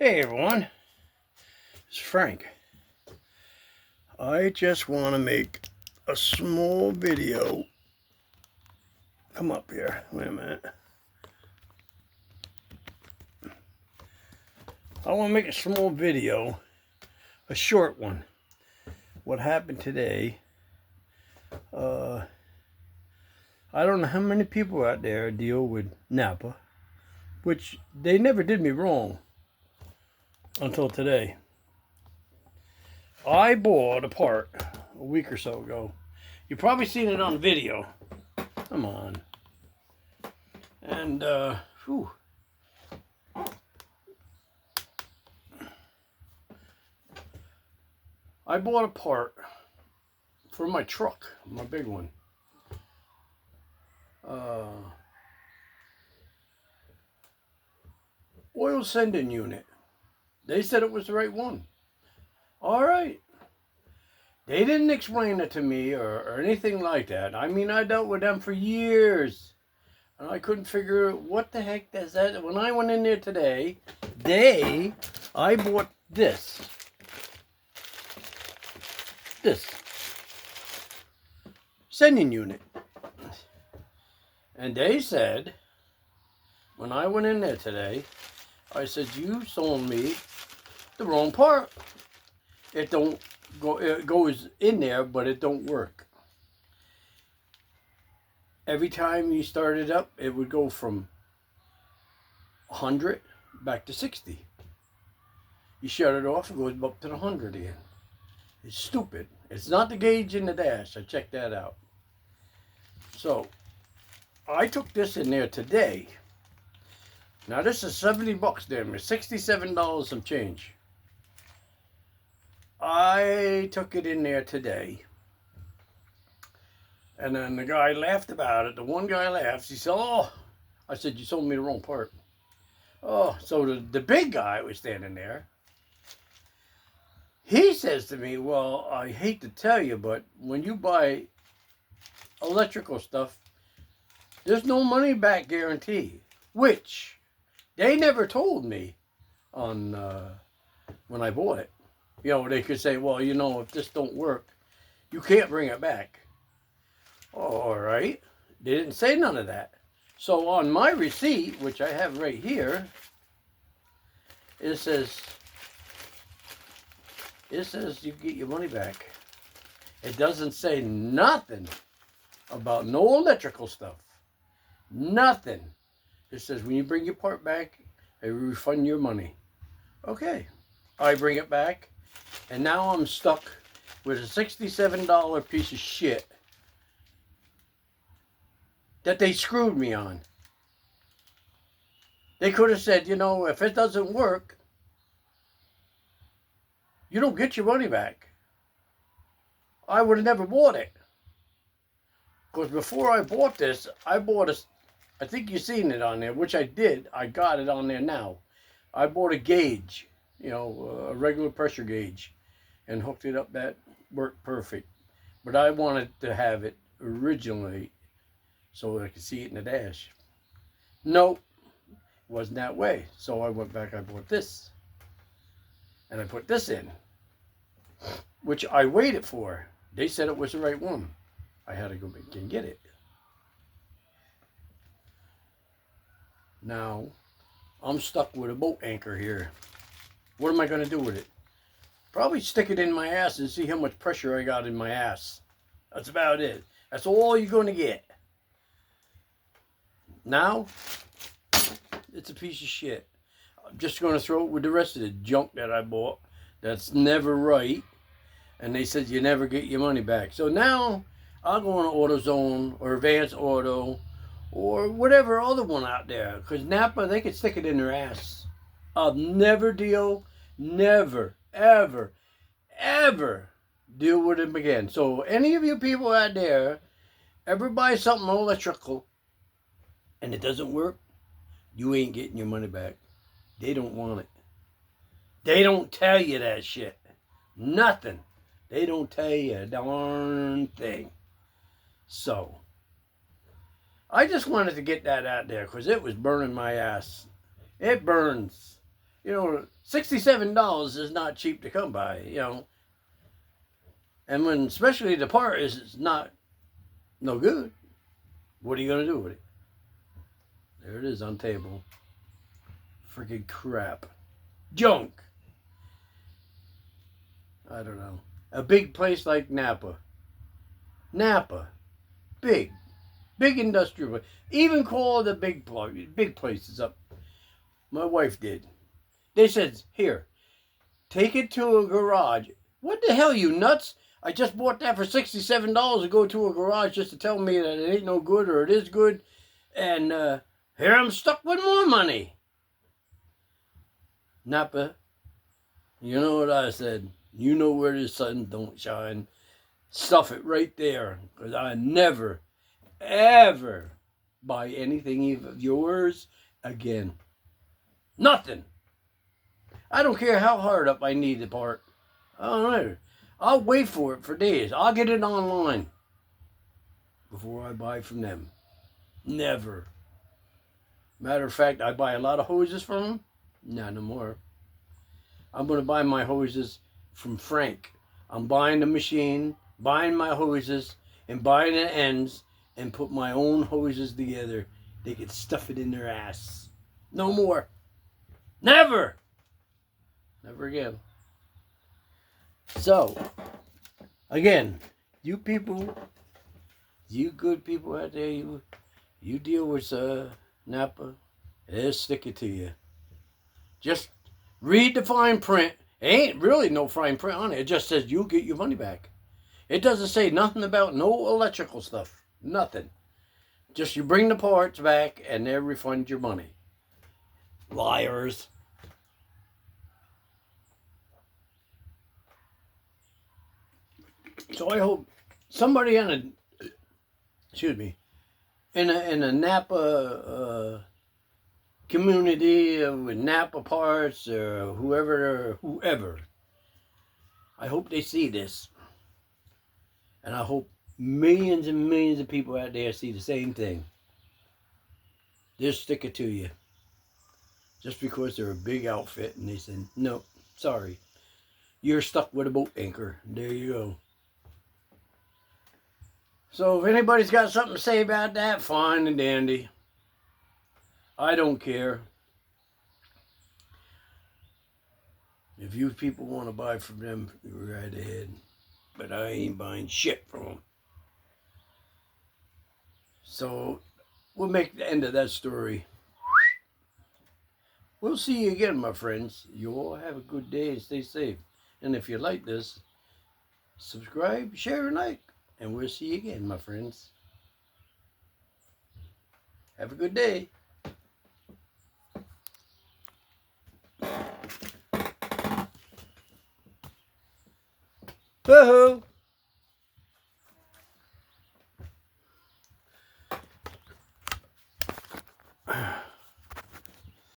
Hey everyone, it's Frank. I just want to make a small video. Come up here, wait a minute. I want to make a small video, a short one. What happened today, I don't know how many people out there deal with Napa, which they never did me wrong until today. I bought a part a week or so ago. You've probably seen it on video. Come on. And, whew. I bought a part for my truck, my big one. Oil sending unit. They said it was the right one. All right. They didn't explain it to me or anything like that. I mean, I dealt with them for years. And I couldn't figure out what the heck does that. When I went in there today, I bought this. Sending unit. And they said, when I went in there today, I said, you sold me the wrong part. It goes in there, but it don't work. Every time you start it up, it would go from 100 back to 60. You shut it off, it goes up to the 100 again. It's stupid. It's not the gauge in the dash. I checked that out. So, I took this in there today. Now this is $70 damn near, $67 some change. I took it in there today. And then the guy laughed about it. The one guy laughs. He said, oh, I said, you sold me the wrong part. Oh, so the big guy was standing there. He says to me, well, I hate to tell you, but when you buy electrical stuff, there's no money back guarantee, which they never told me on when I bought it. You know, they could say, well, you know, if this don't work, you can't bring it back. Oh, all right. They didn't say none of that. So on my receipt, which I have right here, it says you get your money back. It doesn't say nothing about no electrical stuff. Nothing. It says when you bring your part back, they refund your money. Okay. I bring it back, and now I'm stuck with a $67 piece of shit that they screwed me on. They could have said, you know, if it doesn't work, you don't get your money back. I would have never bought it. Because before I bought this, I think you've seen it on there, which I did. I got it on there now. I bought a gauge, you know, a regular pressure gauge, and hooked it up. That worked perfect. But I wanted to have it originally so I could see it in the dash. Nope, it wasn't that way. So I went back, I bought this. And I put this in, which I waited for. They said it was the right one. I had to go back and get it. Now, I'm stuck with a boat anchor here. What am I going to do with it? Probably stick it in my ass and see how much pressure I got in my ass. That's about it. That's all you're going to get. Now, it's a piece of shit. I'm just going to throw it with the rest of the junk that I bought. That's never right. And they said you never get your money back. So now, I'll go on AutoZone or Advance Auto or whatever other one out there. Because Napa, they can stick it in their ass. I'll never, ever deal with them again. So any of you people out there, ever buy something electrical and it doesn't work, you ain't getting your money back. They don't want it. They don't tell you that shit. Nothing. They don't tell you a darn thing. So, I just wanted to get that out there because it was burning my ass. It burns. You know, $67 is not cheap to come by, you know. And when, especially the part is not no good, what are you going to do with it? There it is on table. Freaking crap. Junk. I don't know. A big place like Napa. Napa. Big. Big industrial. Even call the big places up. My wife did. They said, here, take it to a garage. What the hell, you nuts? I just bought that for $67 to go to a garage just to tell me that it ain't no good or it is good. And here I'm stuck with more money. Napa, you know what I said. You know where the sun don't shine. Stuff it right there. Because I never, ever buy anything of yours again. Nothing. I don't care how hard up I need the part. I don't know. I'll wait for it for days. I'll get it online before I buy from them. Never. Matter of fact, I buy a lot of hoses from them. Not no more. I'm going to buy my hoses from Frank. I'm buying the machine, buying my hoses, and buying the ends, and put my own hoses together. They can stuff it in their ass. No more. Never. Never again. So, again, you people, you good people out there, you deal with Napa, they'll stick it to you. Just read the fine print. It ain't really no fine print on it. It just says you'll get your money back. It doesn't say nothing about no electrical stuff. Nothing. Just you bring the parts back and they'll refund your money. Liars. So I hope somebody in a Napa community with Napa parts or whoever. I hope they see this. And I hope millions and millions of people out there see the same thing. They'll stick it to you. Just because they're a big outfit and they said, no, sorry. You're stuck with a boat anchor. There you go. So if anybody's got something to say about that, fine and dandy. I don't care. If you people want to buy from them, go right ahead. But I ain't buying shit from them. So we'll make the end of that story. We'll see you again, my friends. You all have a good day and stay safe. And if you like this, subscribe, share, and like. And we'll see you again, my friends. Have a good day. Woohoo!